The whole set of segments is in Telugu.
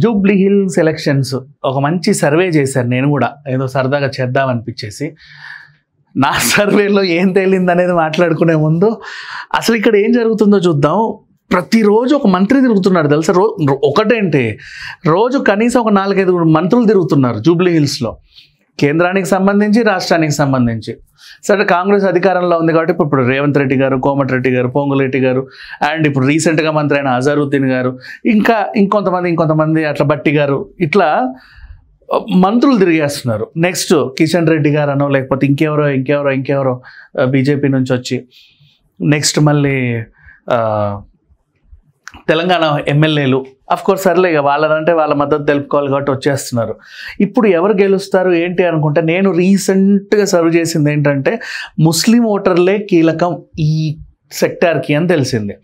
జూబ్లీ హిల్స్ ఎలక్షన్స్ ఒక మంచి సర్వే చేశారు. నేను కూడా ఏదో సరదాగా చేద్దామనిపించేసి నా సర్వేలో ఏం తేలింది అనేది మాట్లాడుకునే ముందు అసలు ఇక్కడ ఏం జరుగుతుందో చూద్దాం. ప్రతిరోజు ఒక మంత్రి తిరుగుతున్నాడు తెలుసా. ఒకటేంటి, రోజు కనీసం ఒక 4-5 మంత్రులు తిరుగుతున్నారు జూబ్లీ హిల్స్లో, కేంద్రానికి సంబంధించి రాష్ట్రానికి సంబంధించి. సరే కాంగ్రెస్ అధికారంలో ఉంది కాబట్టి ఇప్పుడు రేవంత్ రెడ్డి గారు, కోమటిరెడ్డి గారు, పొంగులేటి గారు, అండ్ ఇప్పుడు రీసెంట్గా మంత్రి అయిన అజరుద్దీన్ గారు, ఇంకా ఇంకొంతమంది అట్లా బట్టి గారు, ఇట్లా మంత్రులు తిరిగేస్తున్నారు. నెక్స్ట్ కిషన్ రెడ్డి గారు అనో లేకపోతే ఇంకెవరో బీజేపీ నుంచి వచ్చి, నెక్స్ట్ మళ్ళీ తెలంగాణ ఎమ్మెల్యేలు. అఫ్కోర్స్ సర్లే ఇక వాళ్ళదంటే వాళ్ళ మద్దతు తెలుపుకోవాలి కాబట్టి వచ్చేస్తున్నారు. ఇప్పుడు ఎవరు గెలుస్తారు ఏంటి అనుకుంటే, నేను రీసెంట్గా సర్వ్ చేసింది ఏంటంటే ముస్లిం ఓటర్లే కీలకం ఈ సెక్టార్కి అని తెలిసింది.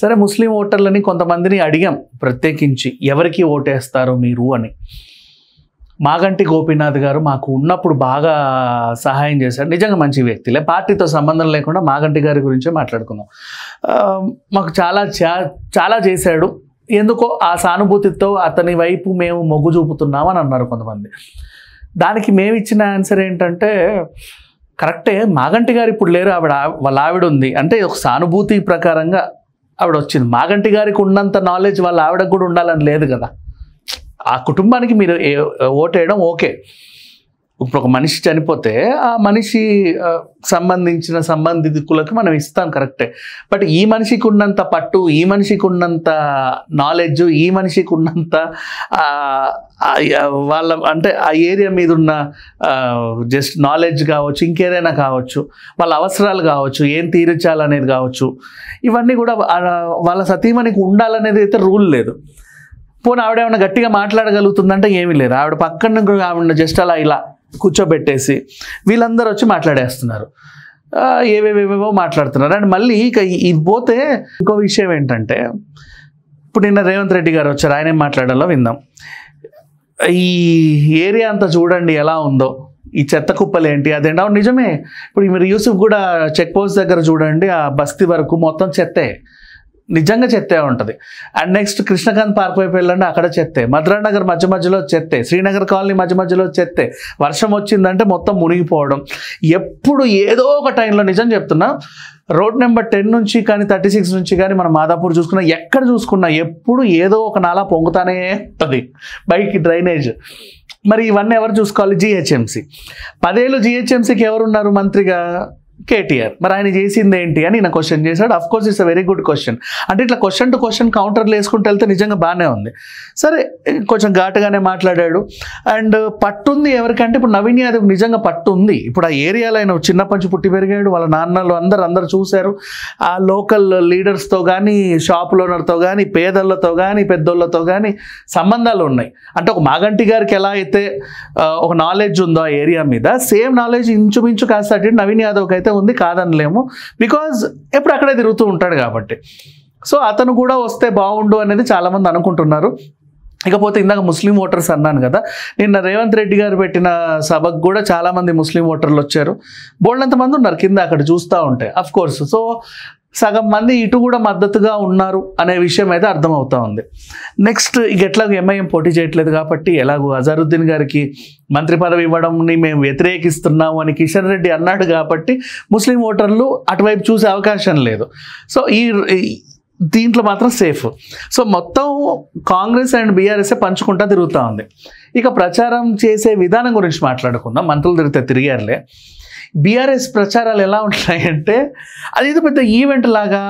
సరే ముస్లిం ఓటర్లని కొంతమందిని అడిగాం ప్రత్యేకించి, ఎవరికి ఓటేస్తారు మీరు అని. మాగంటి గోపీనాథ్ గారు మాకు ఉన్నప్పుడు బాగా సహాయం చేశారు, నిజంగా మంచి వ్యక్తిలే, పార్టీతో సంబంధం లేకుండా మాగంటి గారి గురించే మాట్లాడుకుందాం. మాకు చాలా చేశాడు, ఎందుకో ఆ సానుభూతితో అతని వైపు మేము మొగ్గు చూపుతున్నామని అన్నారు కొంతమంది. దానికి మేము ఇచ్చిన ఆన్సర్ ఏంటంటే, కరెక్టే, మాగంటి గారు ఇప్పుడు లేరు, వాళ్ళ ఆవిడ ఉంది అంటే ఒక సానుభూతి ప్రకారంగా ఆవిడ వచ్చింది. మాగంటి గారికి ఉన్నంత నాలెడ్జ్ వాళ్ళ ఆవిడకు కూడా ఉండాలని లేదు కదా. ఆ కుటుంబానికి మీరు ఓటేయడం ఓకే. ఇప్పుడు ఒక మనిషి చనిపోతే ఆ మనిషి సంబంధించిన సంబంధికులకు మనం ఇస్తాం, కరెక్టే. బట్ ఈ మనిషికి ఉన్నంత పట్టు, ఈ మనిషికి ఉన్నంత నాలెడ్జ్, ఈ మనిషికి ఉన్నంత వాళ్ళ అంటే ఆ ఏరియా మీద ఉన్న జస్ట్ నాలెడ్జ్ కావచ్చు, ఇంకేదైనా కావచ్చు, వాళ్ళ అవసరాలు కావచ్చు, ఏం తీర్చాలనేది కావచ్చు, ఇవన్నీ కూడా వాళ్ళ సతీమణికి ఉండాలనేది అయితే రూల్ లేదు. పోనీ ఆవిడ ఏమైనా గట్టిగా మాట్లాడగలుగుతుందంటే ఏమీ లేదు. ఆవిడ పక్కన ఆవిడ జస్ట్ అలా ఇలా కూర్చోబెట్టేసి వీళ్ళందరూ వచ్చి మాట్లాడేస్తున్నారు, ఏవేవేవో మాట్లాడుతున్నారు. అండ్ మళ్ళీ ఇక ఇది పోతే ఇంకో విషయం ఏంటంటే, ఇప్పుడు నిన్న రేవంత్ రెడ్డి గారు వచ్చారు, ఆయన ఏం మాట్లాడాలో విందాం. ఈ ఏరియా అంతా చూడండి ఎలా ఉందో, ఈ చెత్త కుప్పలు ఏంటి అదేంటి. నిజమే, ఇప్పుడు మీరు యూసుఫ్ కూడా చెక్ పోస్ట్ దగ్గర చూడండి, ఆ బస్తీ వరకు మొత్తం చెత్తే, నిజంగా చెత్తే ఉంటుంది. అండ్ నెక్స్ట్ కృష్ణకాంత్ పార్క్ వైపు వెళ్ళండి, అక్కడ చెత్తే, మధురానగర్ మధ్యలో చెత్తే, శ్రీనగర్ కాలనీ మధ్యలో చెత్తే. వర్షం వచ్చిందంటే మొత్తం మునిగిపోవడం. ఎప్పుడు ఏదో ఒక టైంలో, నిజం చెప్తున్నా, రోడ్ నెంబర్ 10 నుంచి కానీ 36 నుంచి కానీ మనం మాదాపూర్ చూసుకున్నా, ఎక్కడ చూసుకున్నా ఎప్పుడు ఏదో ఒక నాలా పొంగుతానే ఉంటుంది బైక్ డ్రైనేజ్. మరి ఇవన్నీ ఎవరు చూసుకోవాలి? జిహెచ్ఎంసీ. 10 ఏళ్ళు జిహెచ్ఎంసీకి ఎవరున్నారు మంత్రిగా? కేటీఆర్. మరి ఆయన చేసింది ఏంటి అని నా క్వశ్చన్ చేశాడు. Of course it's a very good question. అంటే ఇట్లా క్వశ్చన్ టు క్వశ్చన్ కౌంటర్లు వేసుకుంటూ వెళ్తే నిజంగా బాగానే ఉంది. సరే కొంచెం ఘాటుగానే మాట్లాడాడు. అండ్ పట్టుంది ఎవరికంటే, ఇప్పుడు నవీన్ యాదవ్ నిజంగా పట్టు ఉంది. ఇప్పుడు ఆ ఏరియాలో ఆయన చిన్నప్పటి నుంచి పుట్టి పెరిగాడు, వాళ్ళ నాన్నలు అందరూ చూశారు. ఆ లోకల్ లీడర్స్తో కానీ, షాప్ ఓనర్తో కానీ, పేదలతో కానీ, పెద్దోళ్ళతో కానీ సంబంధాలు ఉన్నాయి. అంటే ఒక మాగంటి గారికి ఎలా అయితే ఒక నాలెడ్జ్ ఉందో ఆ ఏరియా మీద, సేమ్ నాలెడ్జ్ ఇంచుమించు కాస్త నవీన్ యాదవ్కి అయితే ఉంది, కాదనలేము. బికాజ్ ఎప్పుడు అక్కడే తిరుగుతూ ఉంటాడు కాబట్టి. సో అతను కూడా వస్తే బాగుండు అనేది చాలామంది అనుకుంటున్నారు. ఇకపోతే ఇందాక ముస్లిం ఓటర్స్ అన్నాను కదా, నిన్న రేవంత్ రెడ్డి గారు పెట్టిన సభకు కూడా చాలామంది ముస్లిం ఓటర్లు వచ్చారు. బోల్డంతమంది ఉన్నారు కింద అక్కడ చూస్తూ ఉంటే. అఫ్ కోర్స్ సో సగం మంది ఇటు కూడా మద్దతుగా ఉన్నారు అనే విషయం అయితే అర్థమవుతా ఉంది. నెక్స్ట్ ఇక ఎట్లాగో ఎంఐఎం పోటీ చేయట్లేదు కాబట్టి, ఎలాగో అజరుద్దీన్ గారికి మంత్రి పదవి ఇవ్వడంని మేము వ్యతిరేకిస్తున్నాము అని కిషన్ రెడ్డి అన్నాడు కాబట్టి ముస్లిం ఓటర్లు అటువైపు చూసే అవకాశం లేదు. సో దీంట్లో మాత్రం సేఫ్. సో మొత్తం కాంగ్రెస్ అండ్ బీఆర్ఎస్ఏ పంచుకుంటా తిరుగుతూ ఉంది. ఇక ప్రచారం చేసే విధానం గురించి మాట్లాడుకుందాం. మంత్రులు తిరిగారులే. బీఆర్ఎస్ ప్రచారాలు ఎలా ఉంటాయంటే, అదేదో పెద్ద ఈవెంట్ లాగా.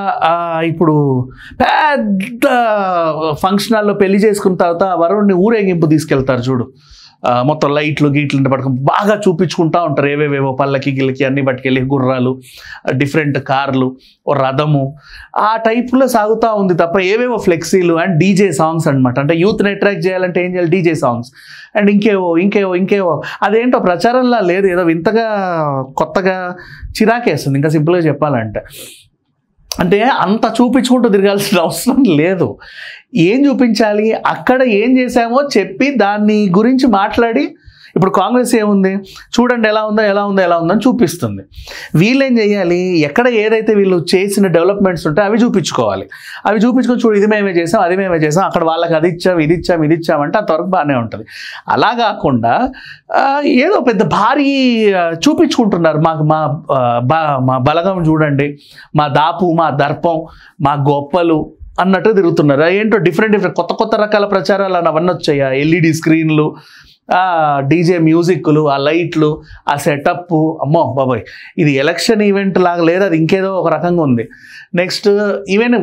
ఇప్పుడు పెద్ద ఫంక్షన్ హాల్లో పెళ్లి చేసుకున్న తర్వాత వరుణ్ణి ఊరేగింపు తీసుకెళ్తారు చూడు, మొత్తం లైట్లు గీట్లు పట్టుకుని బాగా చూపించుకుంటూ ఉంటారు. ఏవేవేవో పల్లకి గిల్లకి అన్ని పట్టుకెళ్ళి, గుర్రాలు, డిఫరెంట్ కార్లు, రథము, ఆ టైప్లో సాగుతూ ఉంది తప్ప ఏవేవో ఫ్లెక్సీలు అండ్ డీజే సాంగ్స్ అనమాట. అంటే యూత్ని అట్రాక్ట్ చేయాలంటే ఏం చేయాలి? డీజే సాంగ్స్ అండ్ ఇంకేవో అదేంటో ప్రచారంలా లేదు, ఏదో వింతగా కొత్తగా చిరాకేస్తుంది ఇంకా సింపుల్గా చెప్పాలంటే. అంటే అంత చూపించుకుంటూ తిరగాల్సిన అవసరం లేదు. ఏం చూపించాలి, అక్కడ ఏం చేశామో చెప్పి దాన్ని గురించి మాట్లాడి ఇప్పుడు కాంగ్రెస్ ఏముంది, చూడండి ఎలా ఉందో అని చూపిస్తుంది. వీళ్ళేం చేయాలి, ఎక్కడ ఏదైతే వీళ్ళు చేసిన డెవలప్మెంట్స్ ఉంటే అవి చూపించుకోవాలి. అవి చూపించుకొని చూడు ఇది మేమే చేసాం, అది మేమే చేసాం, అక్కడ వాళ్ళకి అది ఇచ్చాం, ఇది ఇచ్చామంటే అంతవరకు బాగానే ఉంటుంది. అలా కాకుండా ఏదో పెద్ద భారీ చూపించుకుంటున్నారు. మా బలగం చూడండి, మా దాపు, మా దర్పం, మా గొప్పలు అన్నట్టు తిరుగుతున్నారు. ఏంటో డిఫరెంట్ కొత్త రకాల ప్రచారాలు అవన్నీ వచ్చాయి. ఎల్ఈడి స్క్రీన్లు, డీజే మ్యూజిక్లు, ఆ లైట్లు, ఆ సెటప్, అమ్మో బాబాయ్ ఇది ఎలక్షన్ ఈవెంట్ లాగా లేదు, అది ఇంకేదో ఒక రకంగా ఉంది. నెక్స్ట్ ఈవెన్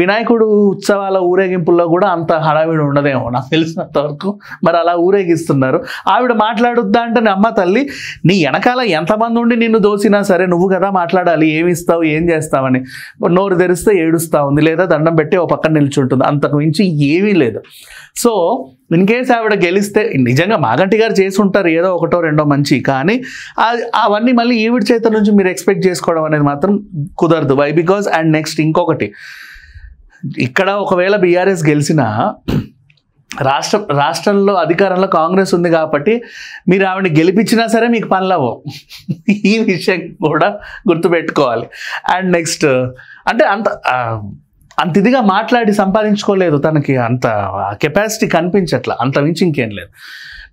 వినాయకుడు ఉత్సవాల ఊరేగింపుల్లో కూడా అంత హడావిడి ఉండదేమో నాకు తెలిసినంత వరకు. మరి అలా ఊరేగిస్తున్నారు. ఆవిడ మాట్లాడుద్దా అంటే అమ్మ తల్లి నీ వెనకాల ఎంతమంది ఉండి నిన్ను దోసినా సరే నువ్వు కదా మాట్లాడాలి, ఏమి ఇస్తావు ఏం చేస్తావని. నోరు తెరిస్తే ఏడుస్తూ ఉంది, లేదా దండం పెట్టి ఓ పక్కన నిల్చుంటుంది, అంతకు మించి ఏమీ లేదు. సో ఇన్ కేస్ ఆవిడ గెలిస్తే నిజంగా మాగంటి గారు చేసి ఉంటారు ఏదో ఒకటో రెండో మంచి, కానీ అవన్నీ మళ్ళీ ఈవిడ చేత నుంచి మీరు ఎక్స్పెక్ట్ చేసుకోవడం అనేది మాత్రం కుదరదు. వై బికాజ్ అండ్ నెక్స్ట్ ఇంకొకటి, ఇక్కడ ఒకవేళ బీఆర్ఎస్ గెలిచినా రాష్ట్రంలో అధికారంలో కాంగ్రెస్ ఉంది కాబట్టి మీరు ఆవిడని గెలిపించినా సరే మీకు పనులవో, ఈ విషయం కూడా గుర్తుపెట్టుకోవాలి. అండ్ నెక్స్ట్ అంటే అంత ఇదిగా మాట్లాడి సంపాదించుకోలేదు, తనకి అంత కెపాసిటీ కనిపించట్లా, అంత మించి ఇంకేం లేదు.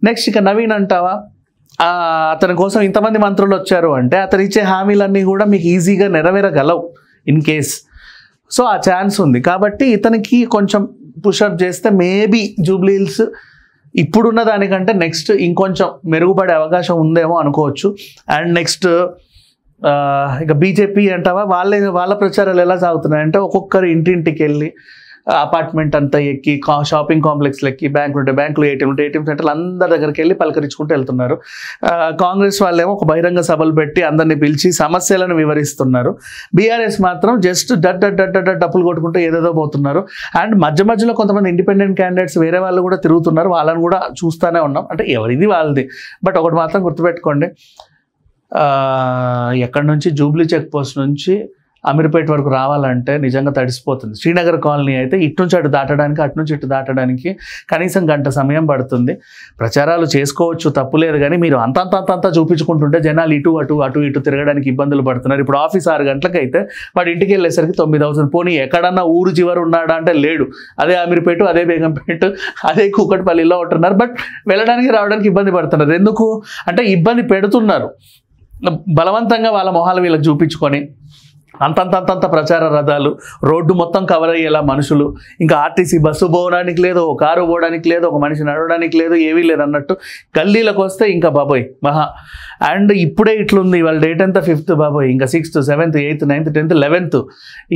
నెక్స్ట్ ఇక నవీన్ అంటావా, అతని కోసం ఇంతమంది మంత్రులు వచ్చారు అంటే అతను ఇచ్చే హామీలన్నీ కూడా మీకు ఈజీగా నెరవేరగలవు ఇన్ కేస్. సో ఆ ఛాన్స్ ఉంది కాబట్టి ఇతనికి కొంచెం పుషప్ చేస్తే మేబీ జూబ్లీ హిల్స్ ఇప్పుడున్న దానికంటే నెక్స్ట్ ఇంకొంచెం మెరుగుపడే అవకాశం ఉందేమో అనుకోవచ్చు. అండ్ నెక్స్ట్ ఇక బీజేపీ అంటావా, వాళ్ళ ప్రచారాలు ఎలా సాగుతున్నాయంటే ఒక్కొక్కరు ఇంటింటికి వెళ్ళి అపార్ట్మెంట్ అంతా ఎక్కి, షాపింగ్ కాంప్లెక్స్లు ఎక్కి, బ్యాంకులు ఉంటే బ్యాంకులు, ఏటీఎం సెంటర్లు అందరి దగ్గరికి వెళ్ళి పలకరించుకుంటూ వెళ్తున్నారు. కాంగ్రెస్ వాళ్ళేమో ఒక బహిరంగ సభలు పెట్టి అందరినీ పిలిచి సమస్యలను వివరిస్తున్నారు. బీఆర్ఎస్ మాత్రం జస్ట్ డప్పులు కొట్టుకుంటూ ఏదేదో పోతున్నారు. అండ్ మధ్యలో కొంతమంది ఇండిపెండెంట్ క్యాండిడేట్స్ వేరే వాళ్ళు కూడా తిరుగుతున్నారు, వాళ్ళని కూడా చూస్తూనే ఉన్నాం. అంటే ఎవరిది వాళ్ళది. బట్ ఒకటి మాత్రం గుర్తుపెట్టుకోండి, ఎక్కడి నుంచి జూబ్లీ చెక్ పోస్ట్ నుంచి అమీర్పేట వరకు రావాలంటే నిజంగా తడిసిపోతుంది. శ్రీనగర్ కాలనీ అయితే ఇటు నుంచి అటు దాటడానికి, అటు నుంచి ఇటు దాటడానికి కనీసం గంట సమయం పడుతుంది. ప్రచారాలు చేసుకోవచ్చు, తప్పులేదు, కానీ మీరు అంత చూపించుకుంటుంటే జనాలు ఇటు తిరగడానికి ఇబ్బందులు పడుతున్నారు. ఇప్పుడు ఆఫీస్ 6 గంటలకు అయితే వాడు ఇంటికి వెళ్ళేసరికి 9,000. పోనీ ఎక్కడన్నా ఊరు చివరి ఉన్నాడా అంటే లేడు. అదే అమీర్పేట, అదే బేగంపేట, అదే కూకట్పల్లిలో ఉంటున్నారు. బట్ వెళ్ళడానికి రావడానికి ఇబ్బంది పడుతున్నారు. ఎందుకు అంటే ఇబ్బంది పెడుతున్నారు బలవంతంగా, వాళ్ళ మొహాలు వీళ్ళకి చూపించుకొని అంతంత ప్రచార రథాలు, రోడ్డు మొత్తం కవర్ అయ్యేలా మనుషులు, ఇంకా ఆర్టీసీ బస్సు పోవడానికి లేదు, ఒక కారు పోవడానికి లేదు, ఒక మనిషి నడవడానికి లేదు, ఏవీ లేదు అన్నట్టు గల్లీలకు వస్తే ఇంకా బాబోయ్ మహా. అండ్ ఇప్పుడే ఇట్లుంది, ఇవాళ డేట్ అంతా 5th బాబోయ్, ఇంకా 6th, 7th, 8th, 9th, 10th, 11th,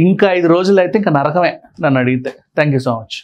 ఇంకా 5 రోజులు అయితే ఇంకా నరకమే నన్ను అడిగితే. Thank you so much.